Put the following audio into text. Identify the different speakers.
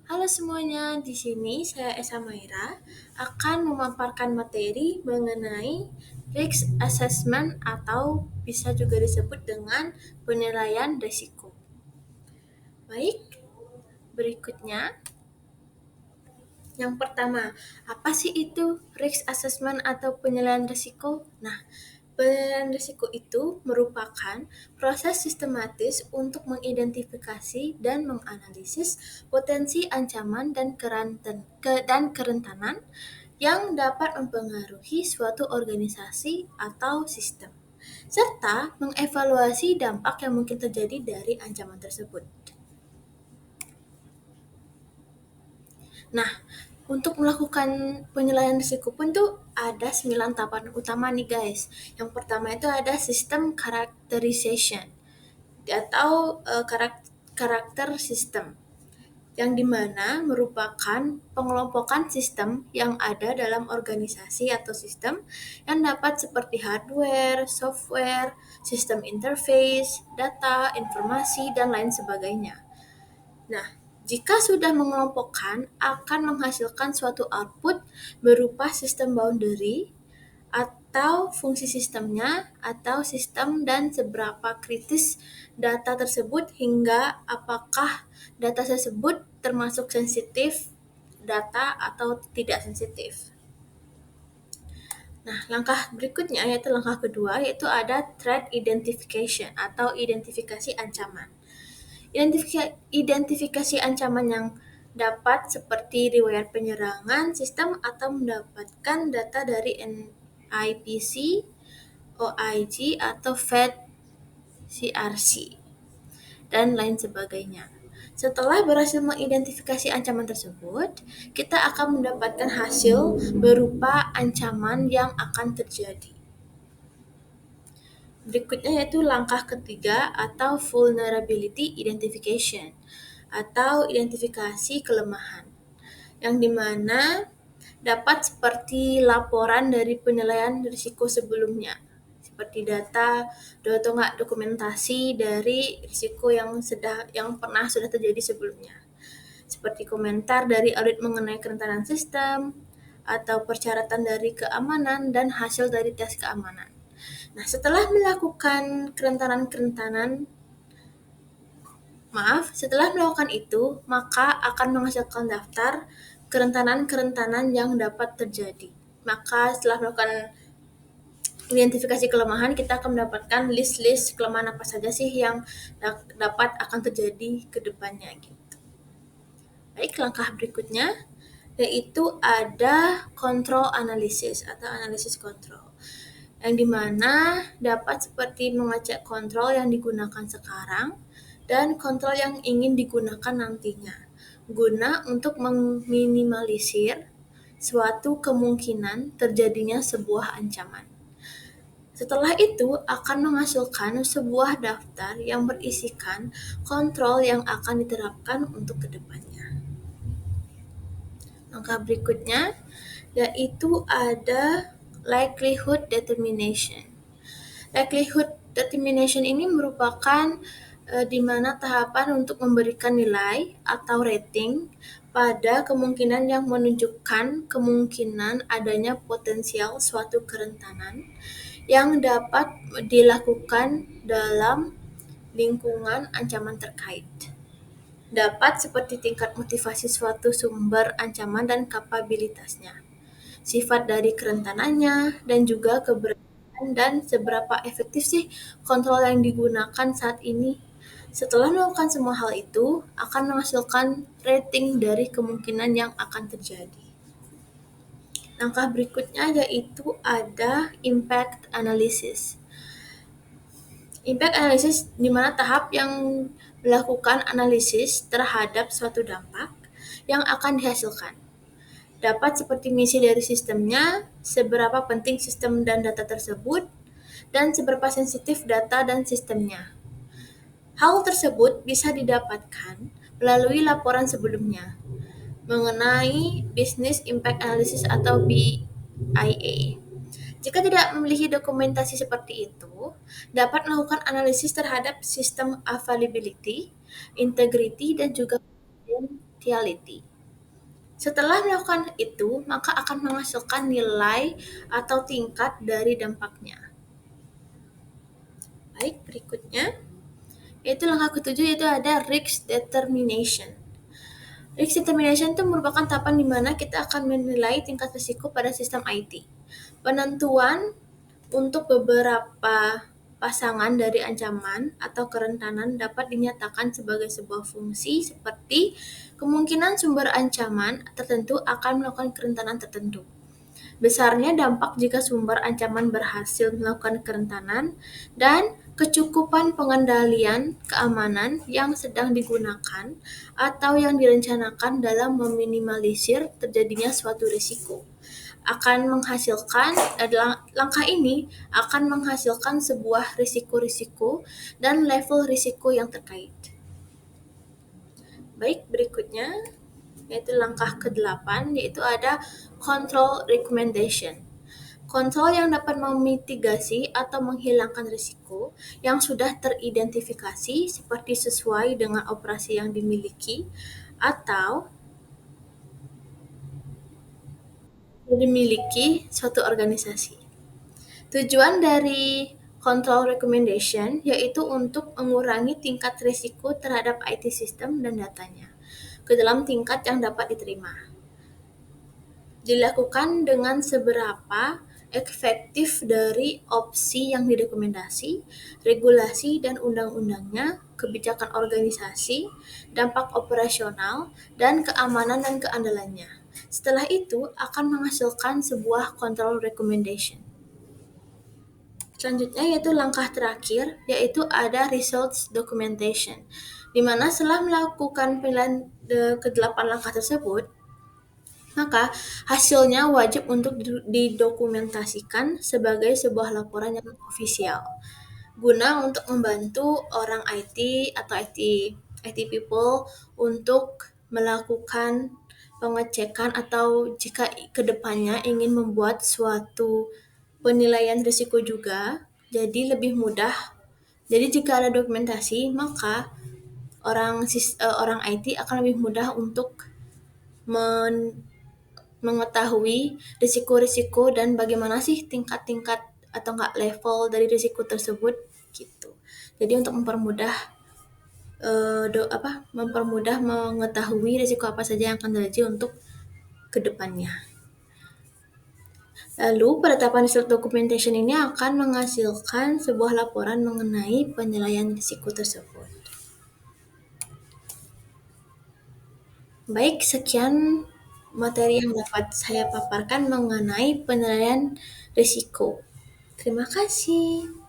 Speaker 1: Halo semuanya, di sini saya Esa Maira akan memaparkan materi mengenai risk assessment atau bisa juga disebut dengan penilaian risiko. Baik, berikutnya yang pertama, apa sih itu risk assessment atau penilaian risiko? Nah, penilaian risiko itu merupakan proses sistematis untuk mengidentifikasi dan menganalisis potensi ancaman dan kerentanan yang dapat mempengaruhi suatu organisasi atau sistem, serta mengevaluasi dampak yang mungkin terjadi dari ancaman tersebut. Nah, untuk melakukan penilaian risiko pun tuh ada 9 tahapan utama nih guys. Yang pertama itu ada sistem characterization atau karakter sistem yang dimana merupakan pengelompokan sistem yang ada dalam organisasi atau sistem yang dapat seperti hardware, software, sistem interface, data, informasi, dan lain sebagainya. Nah, jika sudah mengelompokkan, akan menghasilkan suatu output berupa sistem boundary atau fungsi sistemnya atau sistem dan seberapa kritis data tersebut hingga apakah data tersebut termasuk sensitif data atau tidak sensitif. Nah, langkah berikutnya yaitu langkah kedua yaitu ada threat identification atau identifikasi ancaman. Identifikasi ancaman yang dapat seperti riwayat penyerangan sistem atau mendapatkan data dari NIPC, OIG, atau Fed CRC, dan lain sebagainya. Setelah berhasil mengidentifikasi ancaman tersebut, kita akan mendapatkan hasil berupa ancaman yang akan terjadi. Berikutnya yaitu langkah ketiga atau vulnerability identification atau identifikasi kelemahan yang dimana dapat seperti laporan dari penilaian risiko sebelumnya seperti data atau nggak dokumentasi dari risiko yang pernah sudah terjadi sebelumnya seperti komentar dari audit mengenai kerentanan sistem atau persyaratan dari keamanan dan hasil dari tes keamanan. Nah, setelah melakukan setelah melakukan itu, maka akan menghasilkan daftar kerentanan-kerentanan yang dapat terjadi. Maka setelah melakukan identifikasi kelemahan, kita akan mendapatkan list-list kelemahan apa saja sih yang dapat akan terjadi ke depannya gitu. Baik, langkah berikutnya yaitu ada control analysis atau analisis kontrol yang dimana dapat seperti mengecek kontrol yang digunakan sekarang dan kontrol yang ingin digunakan nantinya guna untuk meminimalisir suatu kemungkinan terjadinya sebuah ancaman. Setelah itu akan menghasilkan sebuah daftar yang berisikan kontrol yang akan diterapkan untuk kedepannya. Langkah berikutnya yaitu ada likelihood determination. Likelihood determination ini merupakan di mana tahapan untuk memberikan nilai atau rating pada kemungkinan yang menunjukkan kemungkinan adanya potensial suatu kerentanan yang dapat dilakukan dalam lingkungan ancaman terkait. Dapat seperti tingkat motivasi suatu sumber ancaman dan kapabilitasnya, sifat dari kerentanannya, dan juga keberadaan dan seberapa efektif sih kontrol yang digunakan saat ini. Setelah melakukan semua hal itu, akan menghasilkan rating dari kemungkinan yang akan terjadi. Langkah berikutnya yaitu ada impact analysis. Impact analysis di mana tahap yang melakukan analisis terhadap suatu dampak yang akan dihasilkan. Dapat seperti misi dari sistemnya, seberapa penting sistem dan data tersebut, dan seberapa sensitif data dan sistemnya. Hal tersebut bisa didapatkan melalui laporan sebelumnya mengenai Business Impact Analysis atau BIA. Jika tidak memiliki dokumentasi seperti itu, dapat melakukan analisis terhadap sistem availability, integrity, dan juga confidentiality. Setelah melakukan itu, maka akan menghasilkan nilai atau tingkat dari dampaknya. Baik, berikutnya yaitu langkah ketujuh, yaitu ada risk determination. Risk determination itu merupakan tahapan di mana kita akan menilai tingkat risiko pada sistem IT. Penentuan untuk beberapa pasangan dari ancaman atau kerentanan dapat dinyatakan sebagai sebuah fungsi seperti kemungkinan sumber ancaman tertentu akan melakukan kerentanan tertentu. Besarnya dampak jika sumber ancaman berhasil melakukan kerentanan, dan kecukupan pengendalian keamanan yang sedang digunakan atau yang direncanakan dalam meminimalisir terjadinya suatu risiko akan menghasilkan langkah ini akan menghasilkan sebuah risiko-risiko dan level risiko yang terkait. Baik, berikutnya yaitu langkah ke-8, yaitu ada control recommendation. Kontrol yang dapat memitigasi atau menghilangkan risiko yang sudah teridentifikasi seperti sesuai dengan operasi yang dimiliki atau dimiliki suatu organisasi. Tujuan dari control recommendation yaitu untuk mengurangi tingkat risiko terhadap IT system dan datanya ke dalam tingkat yang dapat diterima. Dilakukan dengan seberapa efektif dari opsi yang direkomendasi, regulasi dan undang-undangnya, kebijakan organisasi, dampak operasional, dan keamanan dan keandalannya. Setelah itu akan menghasilkan sebuah control recommendation. Selanjutnya yaitu langkah terakhir, yaitu ada results documentation, di mana setelah melakukan penilaian ke-8 langkah tersebut, maka hasilnya wajib untuk didokumentasikan sebagai sebuah laporan yang ofisial, guna untuk membantu orang IT atau IT people untuk melakukan pengecekan atau jika kedepannya ingin membuat suatu penilaian risiko juga, jadi lebih mudah. Jadi jika ada dokumentasi, maka orang IT akan lebih mudah untuk mengetahui risiko-risiko dan bagaimana sih tingkat-tingkat atau enggak level dari risiko tersebut gitu. Jadi untuk mempermudah mengetahui risiko apa saja yang akan terjadi untuk kedepannya. Lalu, penetapan result documentation ini akan menghasilkan sebuah laporan mengenai penilaian risiko tersebut. Baik, sekian materi yang dapat saya paparkan mengenai penilaian risiko. Terima kasih.